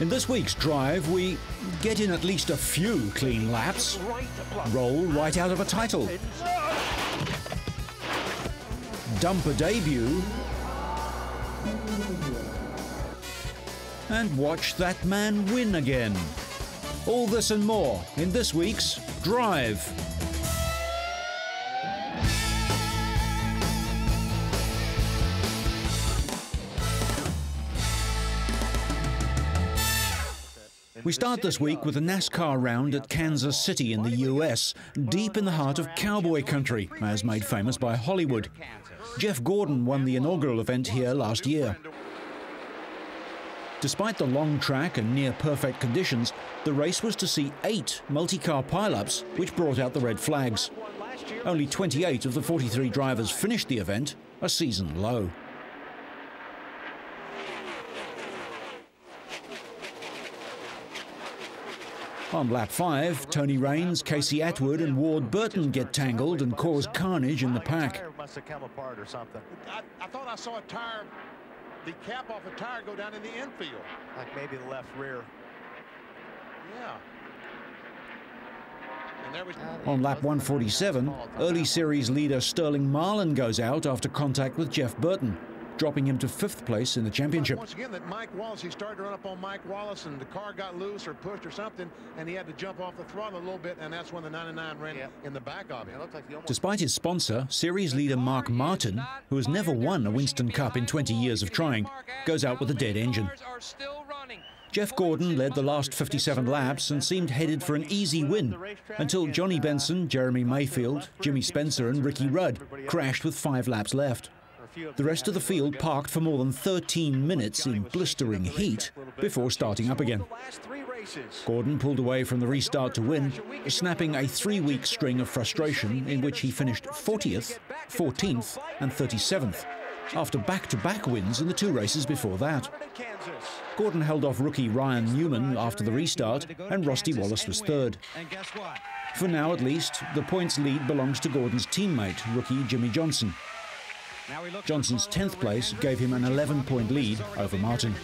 In this week's drive, we get in at least a few clean laps, roll right out of a title, dump a debut, and watch that man win again. All this and more in this week's Drive. We start this week with a NASCAR round at Kansas City in the US, deep in the heart of cowboy country, as made famous by Hollywood. Jeff Gordon won the inaugural event here last year. Despite the long track and near-perfect conditions, the race was to see 8 multi-car pileups, which brought out the red flags. Only 28 of the 43 drivers finished the event, a season low. On lap 5, Tony Raines, Casey Atwood and Ward Burton get tangled and cause carnage in the pack. Must have come apart or something. I thought I saw a tire, the cap off a tire go down in the infield. Like maybe the left rear. Yeah. And there was... On lap 147, early series leader Sterling Marlin goes out after contact with Jeff Burton, dropping him to 5th place in the championship. Once again, that Mike Wallace, he started to run up on Mike Wallace, and the car got loose or pushed or something, and he had to jump off the throttle a little bit, and that's when the 99 ran in the back of him. Despite his sponsor, series leader Mark Martin, who has never won a Winston Cup in 20 years of trying, goes out with a dead engine. Jeff Gordon led the last 57 laps and seemed headed for an easy win until Johnny Benson, Jeremy Mayfield, Jimmy Spencer and Ricky Rudd crashed with 5 laps left. The rest of the field parked for more than 13 minutes in blistering heat before starting up again. Gordon pulled away from the restart to win, snapping a 3-week string of frustration in which he finished 40th, 14th and 37th, after back-to-back wins in the 2 races before that. Gordon held off rookie Ryan Newman after the restart, and Rusty Wallace was 3rd. For now, at least, the points lead belongs to Gordon's teammate, rookie Jimmy Johnson. Johnson's 10th place gave him an 11-point lead over Martin.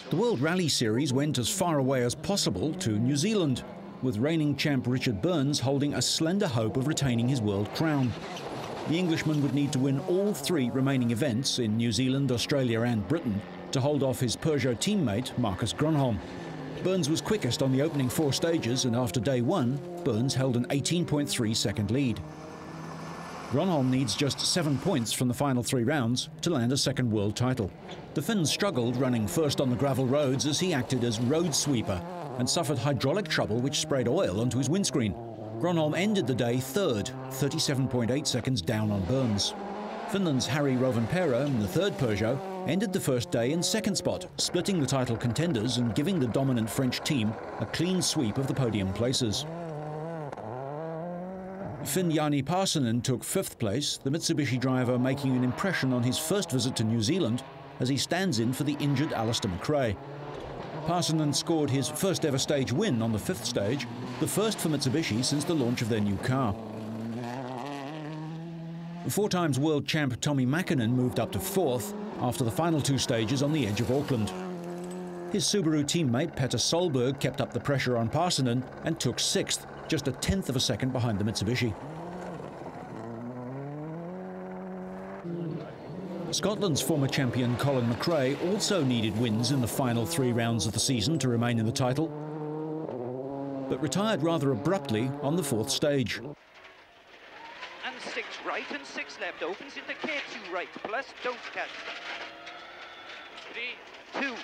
The World Rally Series went as far away as possible to New Zealand, with reigning champ Richard Burns holding a slender hope of retaining his world crown. The Englishman would need to win all 3 remaining events in New Zealand, Australia and Britain to hold off his Peugeot teammate Marcus Grönholm. Burns was quickest on the opening 4 stages, and after day 1, Burns held an 18.3-second lead. Grönholm needs just 7 points from the final 3 rounds to land a 2nd world title. The Finn struggled running first on the gravel roads as he acted as road sweeper and suffered hydraulic trouble which sprayed oil onto his windscreen. Grönholm ended the day 3rd, 37.8 seconds down on Burns. Finland's Harry Rovanperä in the 3rd Peugeot ended the first day in 2nd spot, splitting the title contenders and giving the dominant French team a clean sweep of the podium places. Finn Jani Parsonen took 5th place, the Mitsubishi driver making an impression on his first visit to New Zealand as he stands in for the injured Alistair McRae. Parsonen scored his first ever stage win on the 5th stage, the first for Mitsubishi since the launch of their new car. 4 times world champ Tommi Mäkinen moved up to 4th after the final 2 stages on the edge of Auckland. His Subaru teammate Petter Solberg kept up the pressure on Parsonen and took 6th, just a 10th of a second behind the Mitsubishi. Scotland's former champion Colin McRae also needed wins in the final 3 rounds of the season to remain in the title, but retired rather abruptly on the 4th stage. And 6 right and 6 left, opens into K2 right, plus don't catch. 3, 2.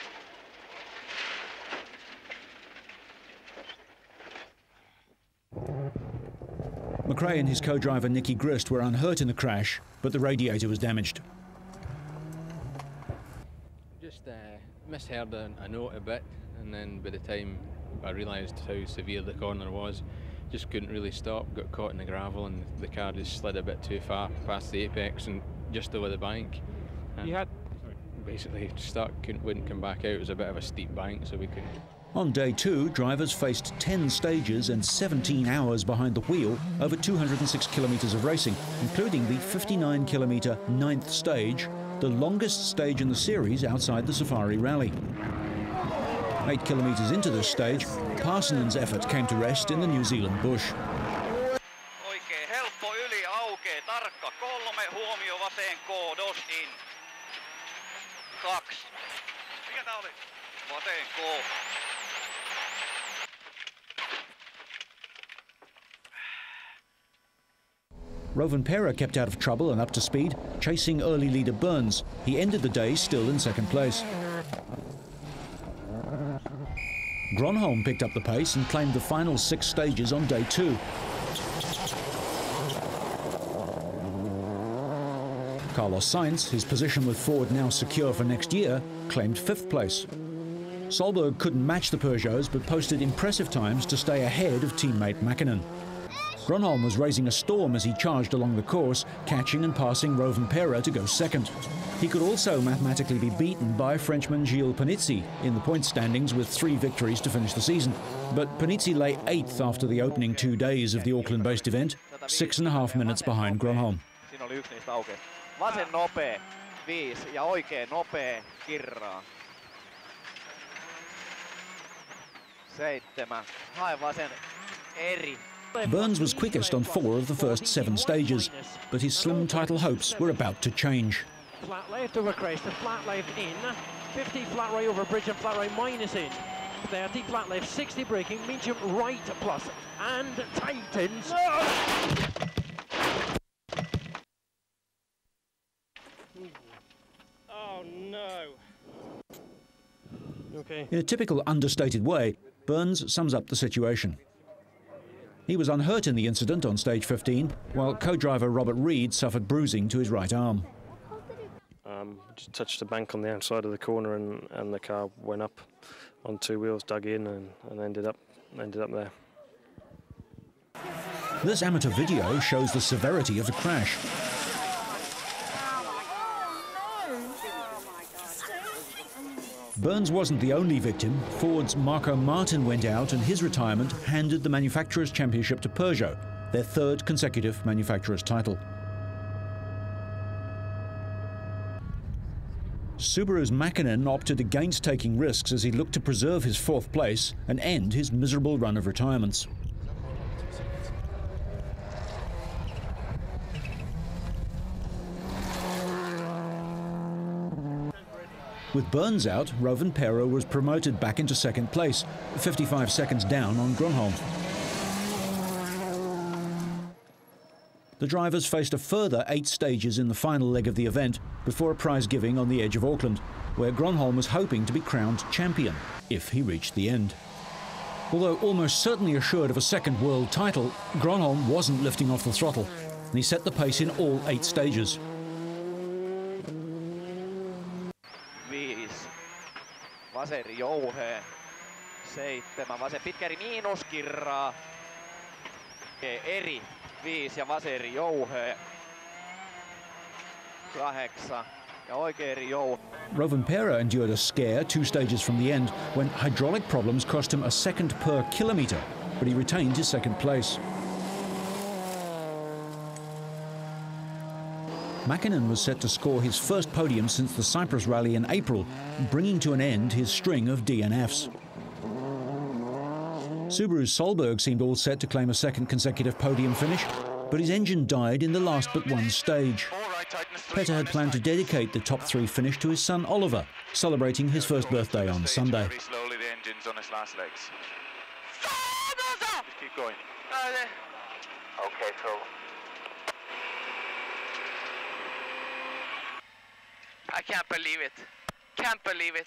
McRae and his co-driver Nicky Grist were unhurt in the crash, but the radiator was damaged. Just misheard a note a bit, and then by the time I realised how severe the corner was, just couldn't really stop, got caught in the gravel, and the car just slid a bit too far past the apex and just over the bank. And you had basically stuck, wouldn't come back out. It was a bit of a steep bank, so we couldn't. On day 2, drivers faced 10 stages and 17 hours behind the wheel over 206 kilometres of racing, including the 59-kilometre 9th stage, the longest stage in the series outside the Safari Rally. 8 kilometres into this stage, Parsonen's effort came to rest in the New Zealand bush. Oikein helppo yli aukee, tarkka 3, huomio vasen koodos in. 2. Mikä tää oli? Vasen koo. Rovanperä kept out of trouble and up to speed, chasing early leader Burns. He ended the day still in second place. Gronholm picked up the pace and claimed the final 6 stages on day 2. Carlos Sainz, his position with Ford now secure for next year, claimed 5th place. Solberg couldn't match the Peugeots but posted impressive times to stay ahead of teammate Mäkinen. Gronholm was raising a storm as he charged along the course, catching and passing Rovanperä to go second. He could also mathematically be beaten by Frenchman Gilles Panizzi in the point standings with 3 victories to finish the season. But Panizzi lay 8th after the opening 2 days of the Auckland-based event, 6.5 minutes behind Gronholm. Siinä oli yksi niistä auki. Vasen nopea, 5 ja oikein nopea kirraa. 7. Hae vasen eri. Burns was quickest on 4 of the first 7 stages, but his slim title hopes were about to change. Flat left over crest and flat left in, 50 flat right over bridge and flat right minus in, 30 flat left, 60 braking, medium right plus, and tightens. Oh no. Okay. In a typical understated way, Burns sums up the situation. He was unhurt in the incident on stage 15, while co-driver Robert Reed suffered bruising to his right arm. Just touched the bank on the outside of the corner and the car went up on 2 wheels, dug in and ended up there. This amateur video shows the severity of the crash. Burns wasn't the only victim. Ford's Marco Martin went out and his retirement handed the Manufacturers' Championship to Peugeot, their 3rd consecutive manufacturer's title. Subaru's Mäkinen opted against taking risks as he looked to preserve his 4th place and end his miserable run of retirements. With Burns out, Rovanperä was promoted back into 2nd place, 55 seconds down on Gronholm. The drivers faced a further 8 stages in the final leg of the event before a prize giving on the edge of Auckland, where Gronholm was hoping to be crowned champion, if he reached the end. Although almost certainly assured of a 2nd world title, Gronholm wasn't lifting off the throttle, and he set the pace in all 8 stages. 5. Vaseri jouhee. 7. Vasen pitkäri miinuskirraa. Eri. 5 ja vaseri jouhee. 8. Ja oikein eri jouhee. Rovanperä endured a scare 2 stages from the end when hydraulic problems cost him a second per kilometre, but he retained his 2nd place. Mäkinen was set to score his first podium since the Cyprus Rally in April, bringing to an end his string of DNFs. Subaru's Solberg seemed all set to claim a 2nd consecutive podium finish, but his engine died in the last but 1 stage. Petter had planned to dedicate the top 3 finish to his son Oliver, celebrating his 1st birthday on Sunday. Very slowly the engine's on his last legs. Just keep going. Okay, so I can't believe it. Can't believe it.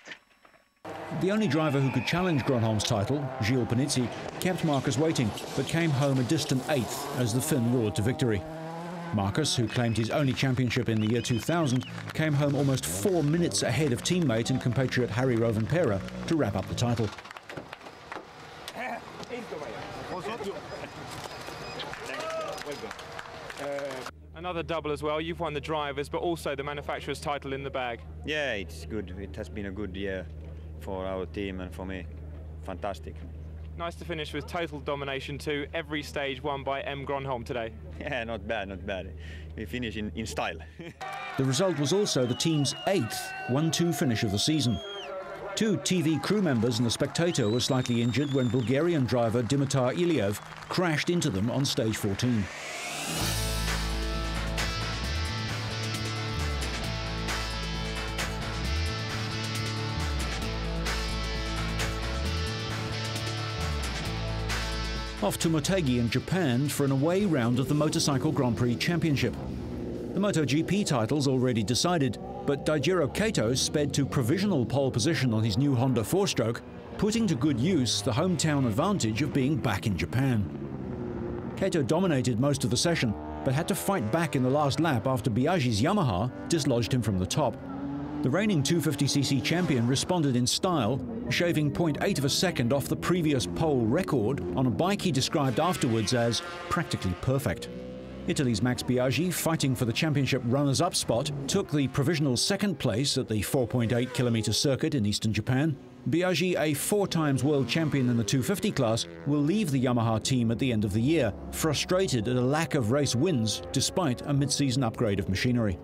The only driver who could challenge Gronholm's title, Gilles Panizzi, kept Marcus waiting, but came home a distant 8th as the Finn roared to victory. Marcus, who claimed his only championship in the year 2000, came home almost 4 minutes ahead of teammate and compatriot Harry Rovanperä to wrap up the title. Another double as well. You've won the drivers, but also the manufacturer's title in the bag. Yeah, it's good. It has been a good year for our team and for me. fantastic. Nice to finish with total domination too. Every stage won by M. Gronholm today. Yeah, not bad, not bad. We finish in style. The result was also the team's 8th 1-2 finish of the season. 2 TV crew members and a spectator were slightly injured when Bulgarian driver Dimitar Iliev crashed into them on stage 14. Off to Motegi in Japan for an away round of the Motorcycle Grand Prix Championship. The MotoGP title's already decided, but Daijiro Kato sped to provisional pole position on his new Honda 4-stroke, putting to good use the hometown advantage of being back in Japan. Kato dominated most of the session, but had to fight back in the last lap after Biaggi's Yamaha dislodged him from the top. The reigning 250cc champion responded in style, shaving 0.8 of a second off the previous pole record on a bike he described afterwards as practically perfect. Italy's Max Biaggi, fighting for the championship runners-up spot, took the provisional 2nd place at the 4.8-kilometre circuit in eastern Japan. Biaggi, a 4-times world champion in the 250 class, will leave the Yamaha team at the end of the year, frustrated at a lack of race wins despite a mid-season upgrade of machinery.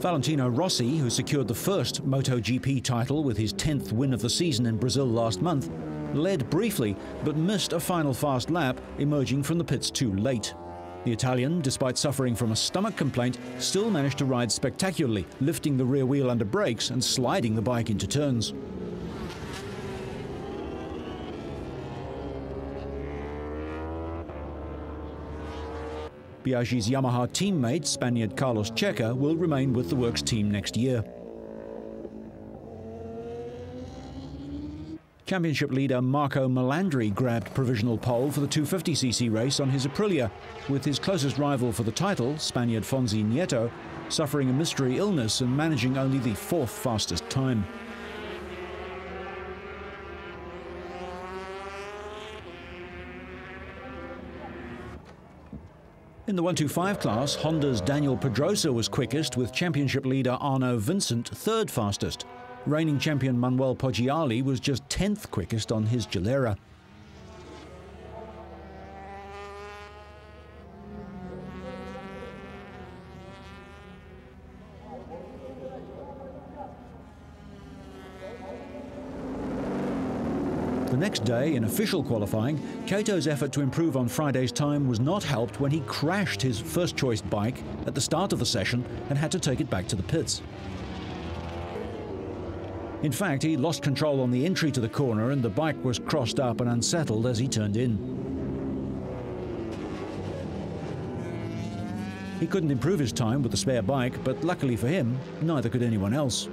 Valentino Rossi, who secured the first MotoGP title with his 10th win of the season in Brazil last month, led briefly but missed a final fast lap, emerging from the pits too late. The Italian, despite suffering from a stomach complaint, still managed to ride spectacularly, lifting the rear wheel under brakes and sliding the bike into turns. Biaggi's Yamaha teammate, Spaniard Carlos Checa, will remain with the works team next year. Championship leader Marco Melandri grabbed provisional pole for the 250cc race on his Aprilia, with his closest rival for the title, Spaniard Fonzi Nieto, suffering a mystery illness and managing only the 4th fastest time. In the 125 class, Honda's Daniel Pedrosa was quickest, with championship leader Arno Vincent 3rd fastest. Reigning champion Manuel Poggiali was just 10th quickest on his Gilera. The next day, in official qualifying, Kato's effort to improve on Friday's time was not helped when he crashed his first-choice bike at the start of the session and had to take it back to the pits. In fact, he lost control on the entry to the corner and the bike was crossed up and unsettled as he turned in. He couldn't improve his time with the spare bike, but luckily for him, neither could anyone else.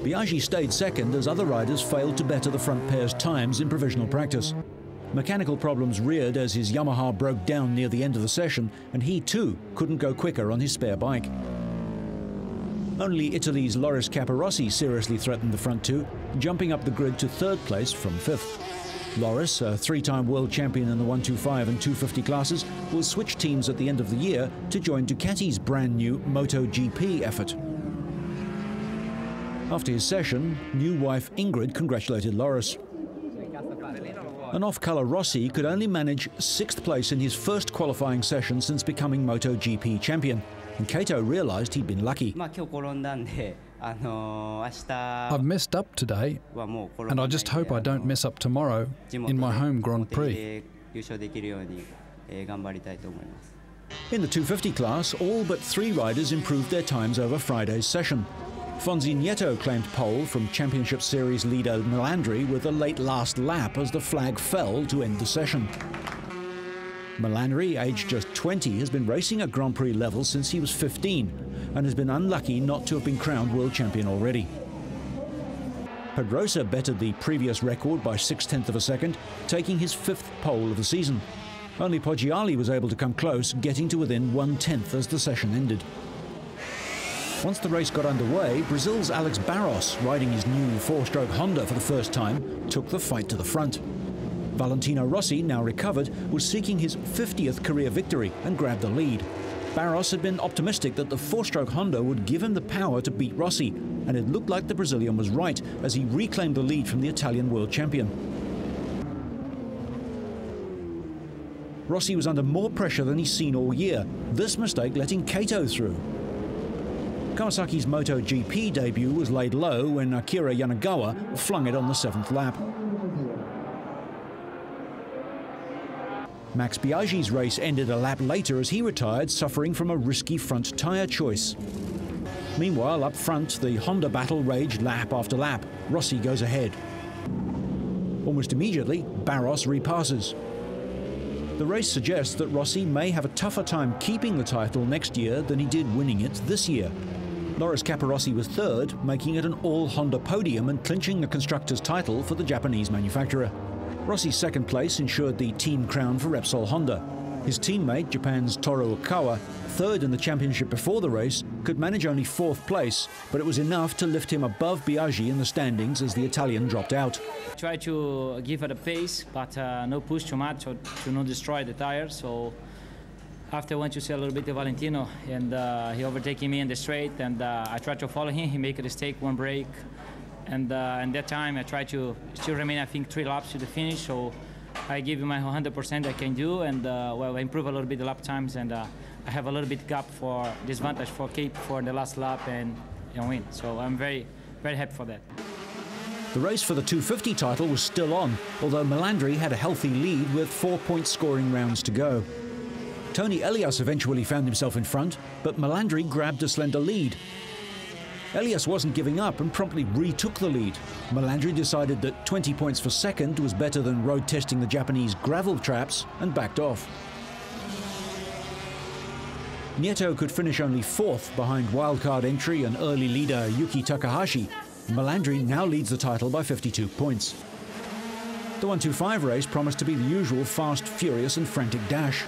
Biaggi stayed second as other riders failed to better the front pair's times in provisional practice. Mechanical problems reared as his Yamaha broke down near the end of the session, and he too couldn't go quicker on his spare bike. Only Italy's Loris Capirossi seriously threatened the front two, jumping up the grid to 3rd place from 5th. Loris, a 3-time world champion in the 125 and 250 classes, will switch teams at the end of the year to join Ducati's brand new MotoGP effort. After his session, new wife Ingrid congratulated Loris. An off-colour Rossi could only manage 6th place in his first qualifying session since becoming MotoGP champion, and Kato realised he'd been lucky. I've messed up today, and I just hope I don't mess up tomorrow in my home Grand Prix. In the 250 class, all but 3 riders improved their times over Friday's session. Fonzi Nieto claimed pole from Championship Series leader Melandri with a late last lap as the flag fell to end the session. Melandri, aged just 20, has been racing at Grand Prix level since he was 15 and has been unlucky not to have been crowned world champion already. Pedrosa bettered the previous record by 0.6 of a second, taking his 5th pole of the season. Only Poggiali was able to come close, getting to within 1/10 as the session ended. Once the race got underway, Brazil's Alex Barros, riding his new 4-stroke Honda for the first time, took the fight to the front. Valentino Rossi, now recovered, was seeking his 50th career victory and grabbed the lead. Barros had been optimistic that the four-stroke Honda would give him the power to beat Rossi, and it looked like the Brazilian was right as he reclaimed the lead from the Italian world champion. Rossi was under more pressure than he's seen all year, this mistake letting Kato through. Kawasaki's MotoGP debut was laid low when Akira Yanagawa flung it on the 7th lap. Max Biaggi's race ended a lap later as he retired, suffering from a risky front tyre choice. Meanwhile, up front, the Honda battle raged lap after lap. Rossi goes ahead. Almost immediately, Barros repasses. The race suggests that Rossi may have a tougher time keeping the title next year than he did winning it this year. Loris Capirossi was third, making it an all-Honda podium and clinching the constructors' title for the Japanese manufacturer. Rossi's second place ensured the team crown for Repsol Honda. His teammate, Japan's Toru Okawa, third in the championship before the race, could manage only 4th place, but it was enough to lift him above Biaggi in the standings as the Italian dropped out. Try to give it a pace, but no push too much or to not destroy the tire. So after I went to see a little bit of Valentino, and he overtaking me in the straight, and I tried to follow him. He made a mistake, one break, and that time I tried to still remain, I think, 3 laps to the finish. So I give you my 100% I can do, and well, I improve a little bit the lap times, and I have a little bit gap for disadvantage for Cape for the last lap and win. So I'm very, very happy for that. The race for the 250 title was still on, although Melandri had a healthy lead with 4-point scoring rounds to go. Tony Elias eventually found himself in front, but Melandri grabbed a slender lead. Elias wasn't giving up and promptly retook the lead. Melandri decided that 20 points for second was better than road testing the Japanese gravel traps and backed off. Nieto could finish only 4th behind wildcard entry and early leader Yuki Takahashi. Melandri now leads the title by 52 points. The 125 race promised to be the usual fast, furious and frantic dash.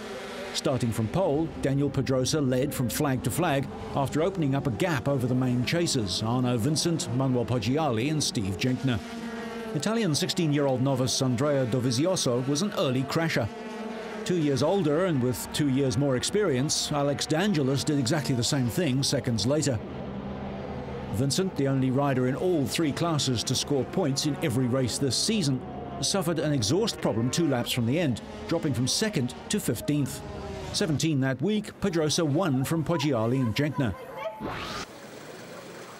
Starting from pole, Daniel Pedrosa led from flag to flag after opening up a gap over the main chasers, Arno Vincent, Manuel Poggiali and Steve Jenkner. Italian 16-year-old novice Andrea Dovizioso was an early crasher. 2 years older and with 2 years more experience, Alex D'Angelis did exactly the same thing seconds later. Vincent, the only rider in all 3 classes to score points in every race this season, suffered an exhaust problem 2 laps from the end, dropping from 2nd to 15th. 17 that week, Pedrosa won from Poggiali and Jenkner.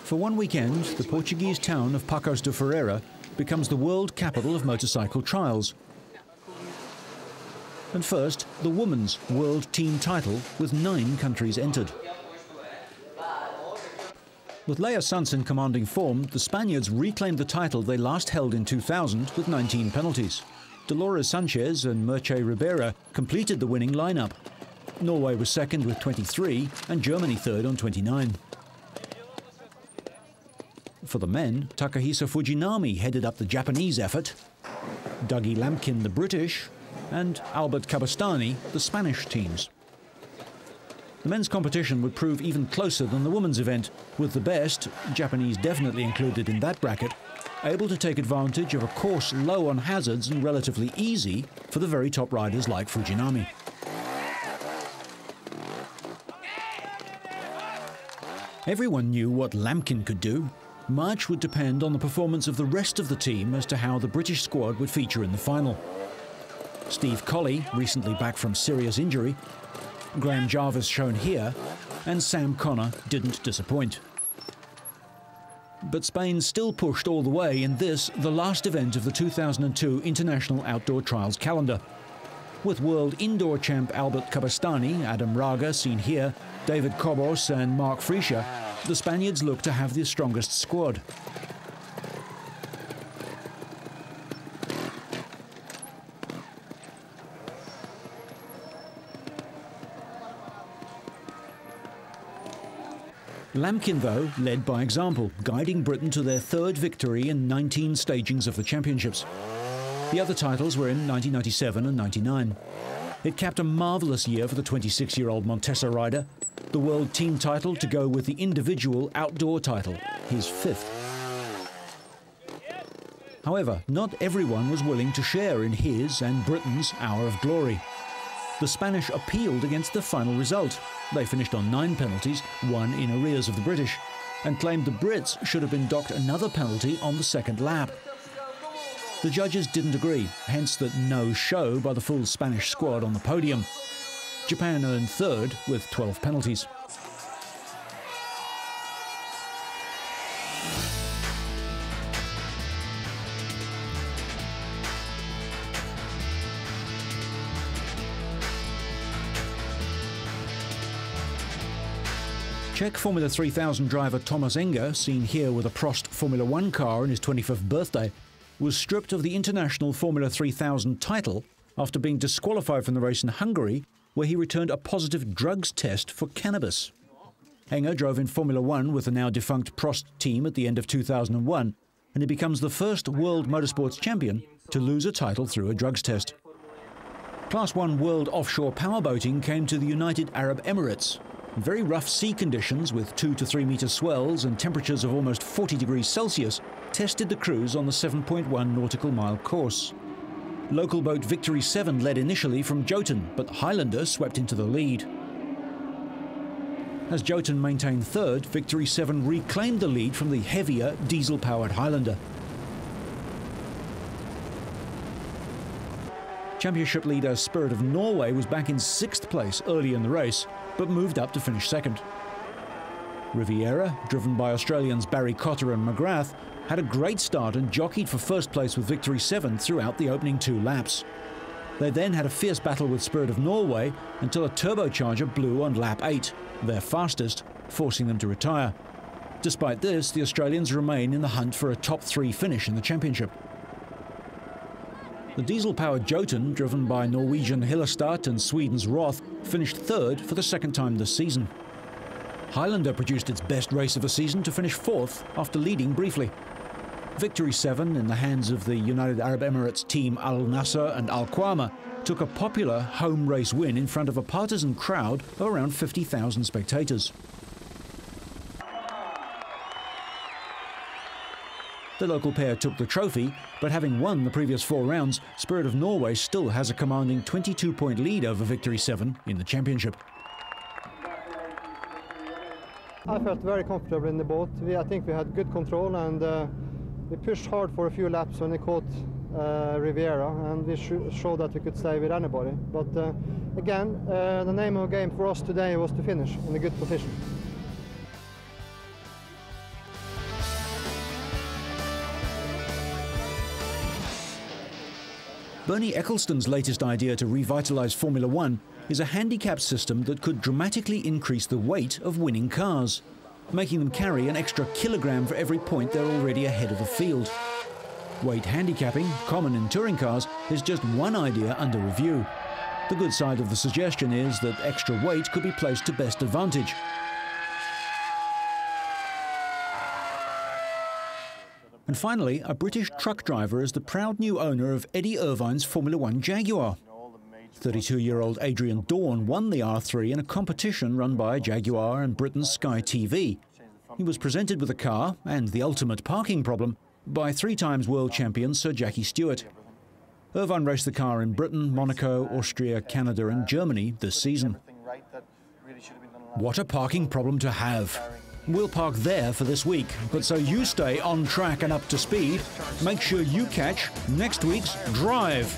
For one weekend, the Portuguese town of Paços de Ferreira becomes the world capital of motorcycle trials. And first, the women's world team title with 9 countries entered. With Leia Sanz in commanding form, the Spaniards reclaimed the title they last held in 2000 with 19 penalties. Dolores Sanchez and Merche Ribera completed the winning lineup. Norway was second with 23 and Germany third on 29. For the men, Takahisa Fujinami headed up the Japanese effort, Dougie Lampkin the British, and Albert Cabastani the Spanish teams. The men's competition would prove even closer than the women's event, with the best, Japanese definitely included in that bracket, able to take advantage of a course low on hazards and relatively easy for the very top riders like Fujinami. Everyone knew what Lampkin could do. Much would depend on the performance of the rest of the team as to how the British squad would feature in the final. Steve Colley, recently back from serious injury, Graham Jarvis shown here, and Sam Connor didn't disappoint. But Spain still pushed all the way in this, the last event of the 2002 International Outdoor Trials calendar. With world indoor champ Albert Cabastani, Adam Raga seen here, David Cobos and Mark Frischer, the Spaniards look to have the strongest squad. Lampkin, though, led by example, guiding Britain to their 3rd victory in 19 stagings of the championships. The other titles were in 1997 and 99. It capped a marvellous year for the 26-year-old Montesa rider, the world team title to go with the individual outdoor title, his 5th. However, not everyone was willing to share in his and Britain's hour of glory. The Spanish appealed against the final result. They finished on 9 penalties, 1 in arrears of the British, and claimed the Brits should have been docked another penalty on the second lap. The judges didn't agree, hence the no-show by the full Spanish squad on the podium. Japan earned third with 12 penalties. Czech Formula 3000 driver Thomas Enger, seen here with a Prost Formula 1 car on his 25th birthday, was stripped of the International Formula 3000 title after being disqualified from the race in Hungary, where he returned a positive drugs test for cannabis. Enger drove in Formula 1 with the now defunct Prost team at the end of 2001, and he becomes the first world motorsports champion to lose a title through a drugs test. Class 1 world offshore powerboating came to the United Arab Emirates. Very rough sea conditions with 2 to 3 metre swells and temperatures of almost 40 degrees Celsius tested the crews on the 7.1 nautical mile course. Local boat Victory 7 led initially from Jotun, but Highlander swept into the lead. As Jotun maintained third, Victory 7 reclaimed the lead from the heavier diesel-powered Highlander. Championship leader Spirit of Norway was back in 6th place early in the race, but moved up to finish second. Riviera, driven by Australians Barry Cotter and McGrath, had a great start and jockeyed for first place with Victory 7 throughout the opening 2 laps. They then had a fierce battle with Spirit of Norway until a turbocharger blew on lap 8, their fastest, forcing them to retire. Despite this, the Australians remain in the hunt for a top 3 finish in the championship. The diesel-powered Jotun, driven by Norwegian Hillestad and Sweden's Roth, finished third for the second time this season. Highlander produced its best race of the season to finish 4th after leading briefly. Victory 7, in the hands of the United Arab Emirates team Al Nasser and Al Qama, took a popular home race win in front of a partisan crowd of around 50,000 spectators. The local pair took the trophy, but having won the previous 4 rounds, Spirit of Norway still has a commanding 22-point lead over Victory 7 in the championship. I felt very comfortable in the boat. I think we had good control, and we pushed hard for a few laps when we caught Riviera, and we showed that we could stay with anybody. But again, the name of the game for us today was to finish in a good position. Bernie Ecclestone's latest idea to revitalise Formula 1 is a handicap system that could dramatically increase the weight of winning cars, making them carry an extra kilogram for every point they're already ahead of the field. Weight handicapping, common in touring cars, is just one idea under review. The good side of the suggestion is that extra weight could be placed to best advantage. And finally, a British truck driver is the proud new owner of Eddie Irvine's Formula 1 Jaguar. 32-year-old Adrian Dawn won the R3 in a competition run by Jaguar and Britain's Sky TV. He was presented with a car, and the ultimate parking problem, by 3-time world champion Sir Jackie Stewart. Irvine raced the car in Britain, Monaco, Austria, Canada and Germany this season. What a parking problem to have! We'll park there for this week, but so you stay on track and up to speed, make sure you catch next week's Drive.